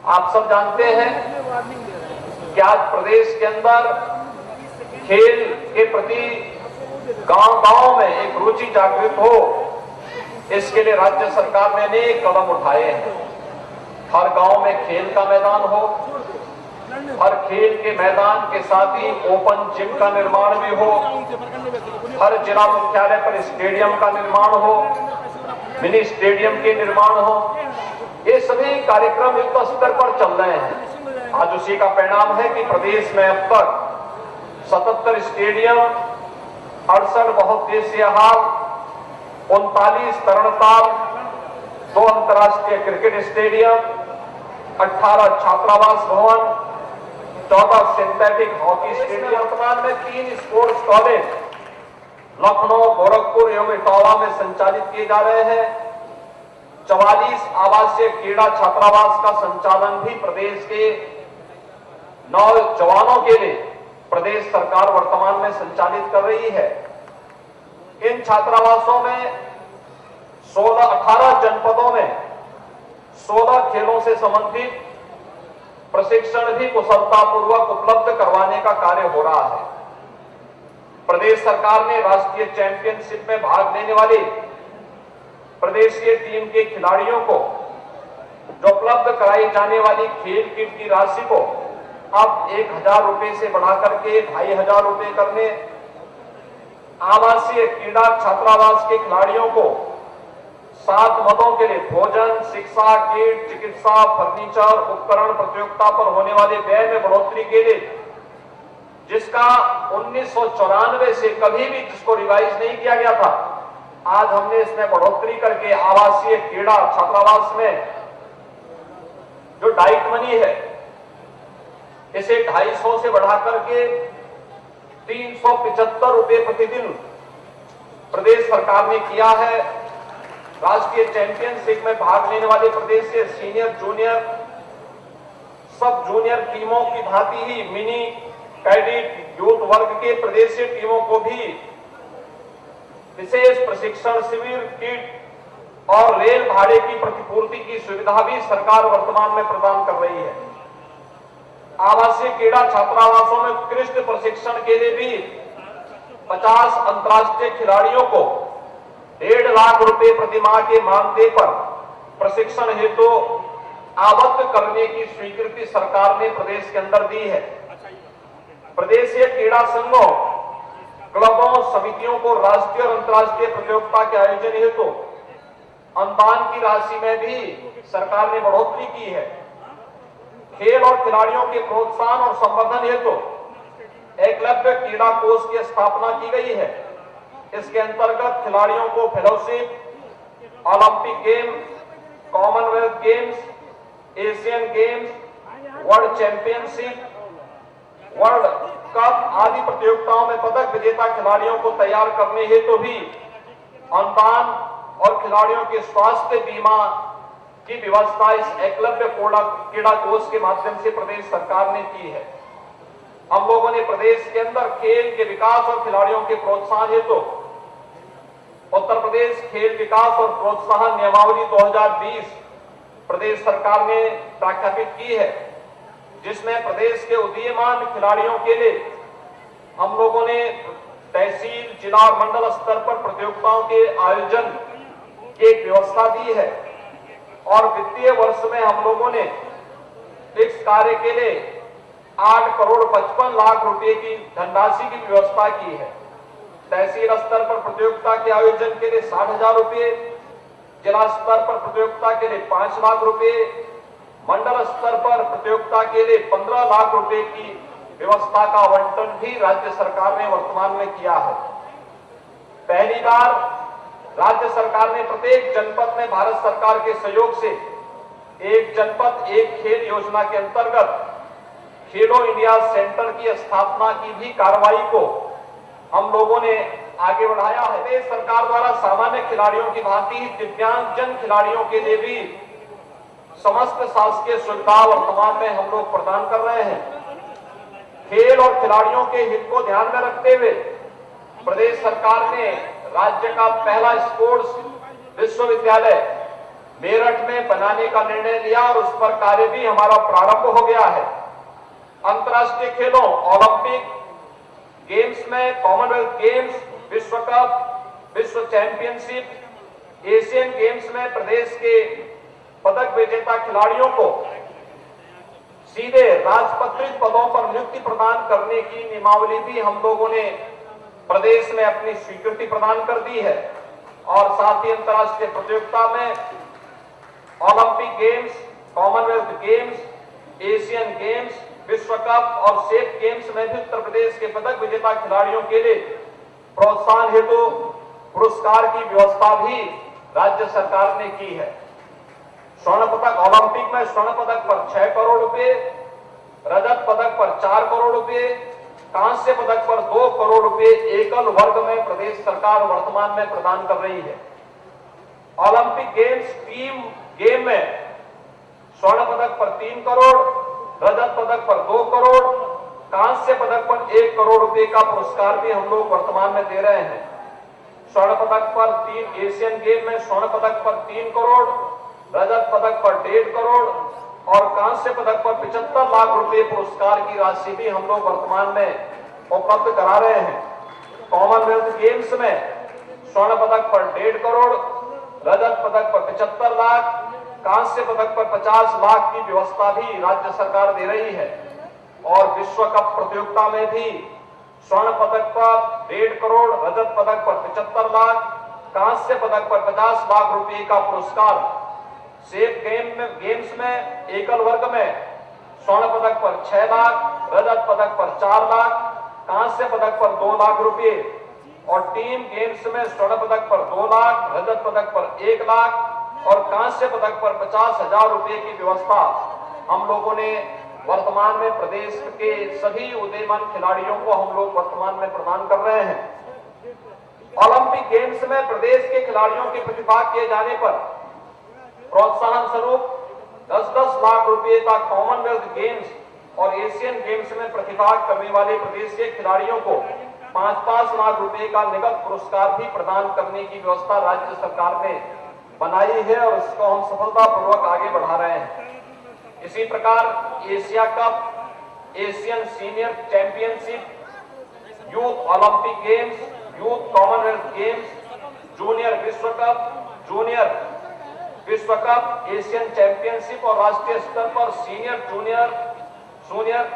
आप सब जानते हैं कि आज प्रदेश के अंदर खेल के प्रति गांव-गांव में एक रुचि जागृत हो, इसके लिए राज्य सरकार ने अनेक कदम उठाए हैं। हर गांव में खेल का मैदान हो, हर खेल के मैदान के साथ ही ओपन जिम का निर्माण भी हो, हर जिला मुख्यालय पर स्टेडियम का निर्माण हो, मिनी स्टेडियम के निर्माण हो। ये सभी कार्यक्रम युद्ध स्तर पर चल रहे हैं। आज उसी का परिणाम है कि प्रदेश में अब तक 77 स्टेडियम, 68 बहुउद्देशीय हॉल, 39 तरणताल, 2 अंतर्राष्ट्रीय क्रिकेट स्टेडियम, 18 छात्रावास भवन, 14 सिंथेटिक हॉकी स्टेडियम, वर्तमान में 3 स्पोर्ट्स कॉलेज लखनऊ, गोरखपुर एवं इटावा में संचालित किए जा रहे हैं। 44 आवासीय क्रीड़ा छात्रावास का संचालन भी प्रदेश के नौजवानों के लिए प्रदेश सरकार वर्तमान में संचालित कर रही है। इन छात्रावासों में 18 जनपदों में 16 खेलों से संबंधित प्रशिक्षण भी कुशलतापूर्वक उपलब्ध करवाने का कार्य हो रहा है। प्रदेश सरकार ने राष्ट्रीय चैंपियनशिप में भाग लेने वाले प्रदेश की टीम के खिलाड़ियों को जो उपलब्ध कराई जाने वाली खेल किट की राशि को अब 1000 रुपए से बढ़ाकर के 2500 रुपए करने, आवासीय क्रीड़ा छात्रावास के खिलाड़ियों को 7 मदों के लिए भोजन, शिक्षा, किट, चिकित्सा, फर्नीचर, उपकरण प्रतियोगिता पर होने वाले व्यय में बढ़ोतरी के लिए, जिसका 1994 से कभी भी जिसको रिवाइज नहीं किया गया था, आज हमने इसमें बढ़ोतरी करके आवासीय क्रीड़ा छात्रावास में जो डाइट मनी है इसे 250 से बढ़ाकर के 375 रुपए प्रतिदिन प्रदेश सरकार ने किया है। राष्ट्रीय चैंपियनशिप में भाग लेने वाले प्रदेश से सीनियर, जूनियर, सब जूनियर टीमों की भांति ही मिनी कैडेट यूथ वर्ग के प्रदेशीय टीमों को भी विशेष प्रशिक्षण शिविर, किट और रेल भाड़े की प्रतिपूर्ति की सुविधा भी सरकार वर्तमान में प्रदान कर रही है। आवासीय क्रीड़ा छात्रावासों में उत्कृष्ट प्रशिक्षण के लिए भी 50 अंतर्राष्ट्रीय खिलाड़ियों को 1.5 लाख रुपए प्रति माह के मानदेय पर प्रशिक्षण हेतु आबद्ध करने की स्वीकृति सरकार ने प्रदेश के अंदर दी है। प्रदेशीय क्रीड़ा संघों, क्लबों, समितियों को राष्ट्रीय और अंतर्राष्ट्रीय प्रतियोगिता के आयोजन हेतु अनुदान की राशि में भी सरकार ने बढ़ोतरी की है। खेल और खिलाड़ियों के प्रोत्साहन और संवर्धन हेतु एकलव्य क्रीड़ा कोष की स्थापना की गई है। इसके अंतर्गत खिलाड़ियों को fellowship, Olympic games, Commonwealth games, Asian games, world championship, world cup आदि प्रतियोगिताओं में पदक विजेता खिलाड़ियों को तैयार करने हेतु भी अनुदान और खिलाड़ियों के स्वास्थ्य बीमा की व्यवस्था इस एकलव्य क्रीड़ा कोष के माध्यम से प्रदेश सरकार ने की है। हम लोगों ने प्रदेश के अंदर खेल के विकास और खिलाड़ियों के प्रोत्साहन हेतु उत्तर प्रदेश खेल विकास और प्रोत्साहन नियमावली 2020 प्रदेश सरकार ने प्रख्यापित की है, जिसमें प्रदेश के उदीयमान खिलाड़ियों के लिए हम लोगों ने तहसील, जिला और मंडल स्तर पर प्रतियोगिताओं के आयोजन की एक व्यवस्था दी है और वित्तीय वर्ष में हम लोगों ने इस कार्य के लिए 8 करोड़ 55 लाख रुपए की धनराशि की व्यवस्था की है। तहसील स्तर पर प्रतियोगिता के आयोजन के लिए 60,000 रुपए, जिला स्तर पर प्रतियोगिता के लिए 5 लाख रुपए, मंडल स्तर पर प्रतियोगिता के लिए 15 लाख रुपए की व्यवस्था का आवंटन भी राज्य सरकार ने वर्तमान में किया है। पहली बार राज्य सरकार ने प्रत्येक जनपद में भारत सरकार के सहयोग से एक जनपद एक खेल योजना के अंतर्गत खेलो इंडिया सेंटर की स्थापना की भी कार्रवाई को हम लोगों ने आगे बढ़ाया है। प्रदेश सरकार द्वारा सामान्य खिलाड़ियों की भांति दिव्यांगजन खिलाड़ियों के लिए भी समस्त शासकीय सुविधा वर्तमान में हम लोग प्रदान कर रहे हैं। खेल और खिलाड़ियों के हित को ध्यान में रखते हुए प्रदेश सरकार ने राज्य का पहला स्पोर्ट्स विश्वविद्यालय मेरठ में बनाने का निर्णय लिया और उस पर कार्य भी हमारा प्रारंभ हो गया है। अंतर्राष्ट्रीय खेलों, ओलंपिक गेम्स में, कॉमनवेल्थ गेम्स, विश्व कप, विश्व चैंपियनशिप, एशियन गेम्स में प्रदेश के पदक विजेता खिलाड़ियों को सीधे राजपत्रित पदों पर नियुक्ति प्रदान करने की नियमावली भी हम लोगों ने प्रदेश में अपनी स्वीकृति प्रदान कर दी है। और साथ ही अंतर्राष्ट्रीय प्रतियोगिता में Olympic games, Commonwealth games, Asian games, विश्व कप और सेफ गेम्स में भी उत्तर प्रदेश के पदक विजेता खिलाड़ियों के लिए प्रोत्साहन हेतु पुरस्कार की व्यवस्था भी राज्य सरकार ने की है। स्वर्ण पदक, ओलंपिक में स्वर्ण पदक पर 6 करोड़ रुपए, रजत पदक पर 4 करोड़ रुपए, कांस्य पदक पर 2 करोड़ रुपए एकल वर्ग में प्रदेश सरकार वर्तमान में प्रदान कर रही है। ओलंपिक गेम्स टीम गेम में स्वर्ण पदक पर 3 करोड़, रजत पदक पर 2 करोड़, कांस्य पदक पर 1 करोड़ रुपए का पुरस्कार भी हम लोग वर्तमान में दे रहे हैं। स्वर्ण पदक पर 3, एशियन गेम में स्वर्ण पदक पर 3 करोड़, रजत पदक पर 1.5 करोड़ और कांस्य पदक पर 75 लाख रुपए पुरस्कार की राशि भी हम लोग वर्तमान में उपलब्ध करा रहे हैं। कॉमनवेल्थ गेम्स में स्वर्ण पदक पर 1.5 करोड़, रजत पदक पर 75 लाख, कांस्य पदक पर 50 लाख की व्यवस्था भी राज्य सरकार दे रही है। और विश्व कप प्रतियोगिता में भी स्वर्ण पदक पर 1.5 करोड़, रजत पदक पर 75 लाख, कांस्य पदक पर 50 लाख रुपए का पुरस्कार, सेफ गेम्स में एकल वर्ग में स्वर्ण पदक पर 6 लाख, रजत पदक पर 4 लाख, कांस्य पदक पर 2 लाख रुपए और टीम गेम्स में स्वर्ण पदक पर 2 लाख, रजत पदक पर 1 लाख और कांस्य पदक पर 50,000 रुपए की व्यवस्था हम लोगों ने वर्तमान में प्रदेश के सभी उदीयमान खिलाड़ियों को हम लोग वर्तमान में प्रदान कर रहे हैं। ओलंपिक गेम्स में प्रदेश के खिलाड़ियों के प्रतिभाग किए जाने पर प्रोत्साहन स्वरूप 10-10 लाख रुपए का कॉमनवेल्थ गेम्स और एशियन गेम्स में प्रतिभाग करने वाले प्रदेश के खिलाड़ियों को 5-5 लाख रुपए का नगद पुरस्कार भी प्रदान करने की व्यवस्था राज्य सरकार ने बनाई है और इसको हम सफलतापूर्वक आगे बढ़ा रहे हैं। इसी प्रकार Asia cup, Asian senior championship, youth Olympic games, youth Commonwealth games, junior विश्व कप, जूनियर विश्व कप, एशियन चैंपियनशिप और राष्ट्रीय स्तर पर सीनियर, जूनियर,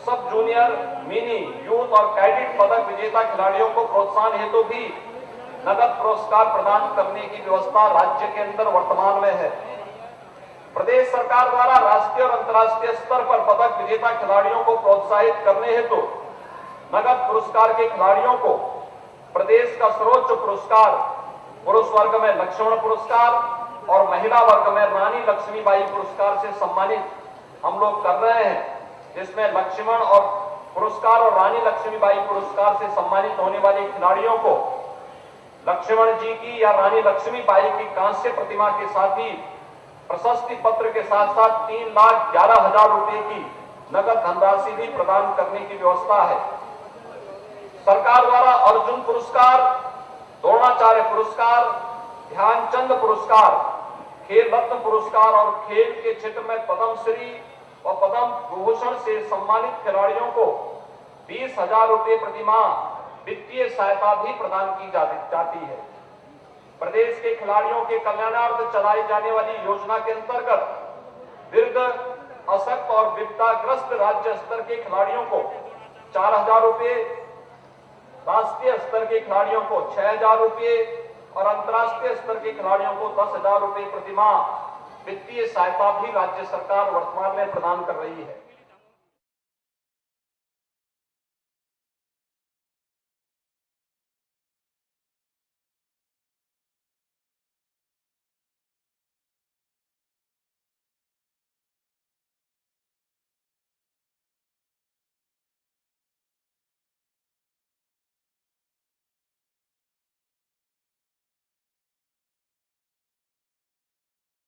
सब जूनियर, मिनी, यूथ और कैडेट पदक विजेता खिलाड़ियों को प्रोत्साहन हेतु भी नगद पुरस्कार प्रदान करने की व्यवस्था राज्य के अंदर वर्तमान में है। प्रदेश सरकार द्वारा राष्ट्रीय और अंतर्राष्ट्रीय स्तर पर पदक विजेता खिलाड़ियों को प्रोत्साहित करने हेतु नगद पुरस्कार के खिलाड़ियों को प्रदेश का सर्वोच्च पुरस्कार पुरुष वर्ग में लक्ष्मण पुरस्कार और महिला वर्ग में रानी लक्ष्मीबाई पुरस्कार से सम्मानित हम लोग कर रहे हैं, जिसमें लक्ष्मण और पुरस्कार और रानी लक्ष्मीबाई पुरस्कार से सम्मानित होने वाले खिलाड़ियों को लक्ष्मण जी की या रानी लक्ष्मीबाई की कांस्य प्रतिमा के साथ ही प्रशस्ति पत्र के साथ साथ 3,11,000 रुपए की नगद धनराशि भी प्रदान करने की व्यवस्था है। सरकार द्वारा अर्जुन पुरस्कार, द्रोणाचार्य पुरस्कार, ध्यानचंद पुरस्कार, खेल रत्न पुरस्कार और खेल के क्षेत्र में पद्मश्री और पद्म विभूषण से सम्मानित खिलाड़ियों को 20,000 रुपए प्रतिमाह वित्तीय सहायता भी प्रदान की जाती है। प्रदेश के खिलाड़ियों के कल्याणार्थ चलाई जाने वाली योजना के अंतर्गत वृद्ध, अशक्त और विपदाग्रस्त राज्य स्तर के खिलाड़ियों को 4,000 रुपए, राष्ट्रीय स्तर के खिलाड़ियों को 6,000 रुपए और अंतर्राष्ट्रीय स्तर के खिलाड़ियों को 10,000 रुपए प्रतिमाह वित्तीय सहायता भी राज्य सरकार वर्तमान में प्रदान कर रही है।